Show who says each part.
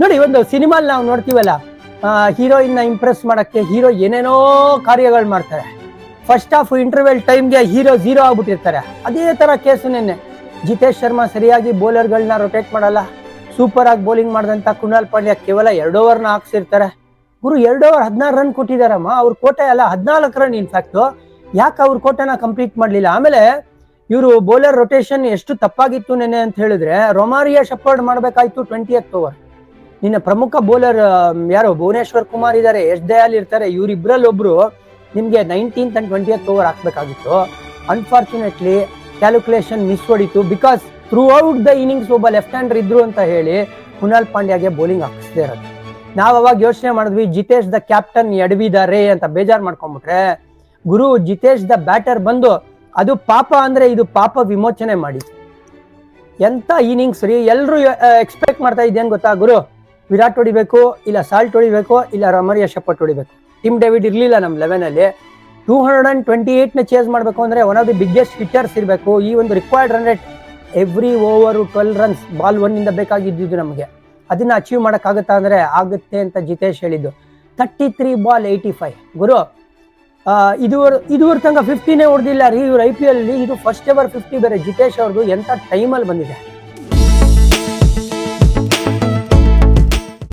Speaker 1: ನೋಡಿ, ಒಂದು ಸಿನಿಮಾಲ್ ನಾವು ನೋಡ್ತೀವಲ್ಲ, ಹೀರೋಯಿನ್ ನ ಇಂಪ್ರೆಸ್ ಮಾಡಕ್ಕೆ ಹೀರೋ ಏನೇನೋ ಕಾರ್ಯಗಳು ಮಾಡ್ತಾರೆ. ಫಸ್ಟ್ ಹಾಫ್ ಇಂಟರ್ವೆಲ್ ಟೈಮ್ಗೆ ಹೀರೋ 0 ಆಗ್ಬಿಟ್ಟಿರ್ತಾರೆ. ಅದೇ ತರ ಕೇಸು ನಿನ್ನೆ ಜಿತೇಶ್ ಶರ್ಮಾ ಸರಿಯಾಗಿ ಬೌಲರ್ಗಳನ್ನ ರೊಟೇಟ್ ಮಾಡಲ್ಲ. ಸೂಪರ್ ಆಗಿ ಬೌಲಿಂಗ್ ಮಾಡಿದಂತ ಕುಣಾಲ್ ಪಾಂಡ್ಯ ಕೇವಲ 2 ಓವರ್ನ ಹಾಕ್ಸಿರ್ತಾರೆ. ಗುರು 2 ಓವರ್ 16 ರನ್ ಕೊಟ್ಟಿದಾರಮ್ಮ. ಅವ್ರ ಕೋಟೆ ಅಲ್ಲ 14 ರನ್. ಇನ್ಫ್ಯಾಕ್ಟ್ ಯಾಕೆ ಅವ್ರ ಕೋಟೆನ ಕಂಪ್ಲೀಟ್ ಮಾಡ್ಲಿಲ್ಲ? ಆಮೇಲೆ ಇವರು ಬೌಲರ್ ರೊಟೇಷನ್ ಎಷ್ಟು ತಪ್ಪಾಗಿತ್ತು ನೆನೆ ಅಂತ ಹೇಳಿದ್ರೆ, ರೊಮಾರಿಯಾ ಶೆಪರ್ಡ್ ಮಾಡ್ಬೇಕಾಯ್ತು 20th ಓವರ್. ನಿನ್ನ ಪ್ರಮುಖ ಬೌಲರ್ ಯಾರು ಭುವನೇಶ್ವರ್ ಕುಮಾರ್ ಇದಾರೆ, ಎಸ್ ದಯಾಲ್ ಇರ್ತಾರೆ, ಇವ್ರಿಬ್ರಲ್ಲಿ ಒಬ್ರು ನಿಮ್ಗೆ 19th and 20th ಓವರ್ ಹಾಕ್ಬೇಕಾಗಿತ್ತು. ಅನ್ಫಾರ್ಚುನೇಟ್ಲಿ ಕ್ಯಾಲ್ಕುಲೇಷನ್ ಮಿಸ್ ಹೊಡಿತು. Because throughout the innings ಒಬ್ಬ ಲೆಫ್ಟ್ ಹ್ಯಾಂಡರ್ ಇದ್ರು ಅಂತ ಹೇಳಿ ಕುಣಾಲ್ ಪಾಂಡ್ಯಗೆ ಬೌಲಿಂಗ್ ಹಾಕಿಸದೇ ಇರೋದು. ನಾವ್ ಅವಾಗ ಯೋಚನೆ ಮಾಡಿದ್ವಿ, ಜಿತೇಶ್ ದ ಕ್ಯಾಪ್ಟನ್ ಎಡವಿದಾರೆ ಅಂತ ಬೇಜಾರ್ ಮಾಡ್ಕೊಂಡ್ಬಿಟ್ರೆ, ಗುರು ಜಿತೇಶ್ ದ ಬ್ಯಾಟರ್ ಬಂದು ಅದು ಪಾಪ ಅಂದ್ರೆ ಇದು ಪಾಪ ವಿಮೋಚನೆ ಮಾಡಿ ಎಂತ ಇನ್ನಿಂಗ್ಸ್ ರೀ. ಎಲ್ರು ಎಕ್ಸ್ಪೆಕ್ಟ್ ಮಾಡ್ತಾ ಇದ್ದೇನ್ ಗೊತ್ತಾ ಗುರು, ವಿರಾಟ್ ಹೊಡಿಬೇಕು, ಇಲ್ಲ ಸಾಲ್ಟ್ ಹೊಡಿಬೇಕು, ಇಲ್ಲ ರೊಮಾರಿಯಾ ಶೆಪರ್ಡ್ ಹೊಡಿಬೇಕು. ಟಿಮ್ ಡೇವಿಡ್ ಇರ್ಲಿಲ್ಲ ನಮ್ 11 ಅಲ್ಲಿ. 228 ನ ಚೇಸ್ ಮಾಡ್ಬೇಕು ಅಂದ್ರೆ one of the biggest hitters ಇರಬೇಕು. ಈ ಒಂದು required run rate every over 12 runs ball 1 ಇಂದ ಬೇಕಾಗಿದ್ದು ನಮಗೆ. ಅದನ್ನ ಅಚೀವ್ ಮಾಡಕ್ಕಾಗತ್ತಾ ಅಂದ್ರೆ ಆಗುತ್ತೆ ಅಂತ ಜಿತೇಶ್ ಹೇಳಿದ್ದು. 33 ಬಾಲ್ 85. ಗುರು ಇದುವರೆ ತನಕ 50ನೇ ಹೊಡೆದಿಲ್ಲ ರೀ ಇವ್ರು IPL ಅಲ್ಲಿ. ಇದು ಫಸ್ಟ್ ಎವರ್ 50 ಬೇರೆ ಜಿತೇಶ್ ಅವ್ರದ್ದು. ಎಂತ ಟೈಮಲ್ಲಿ ಬಂದಿದೆ.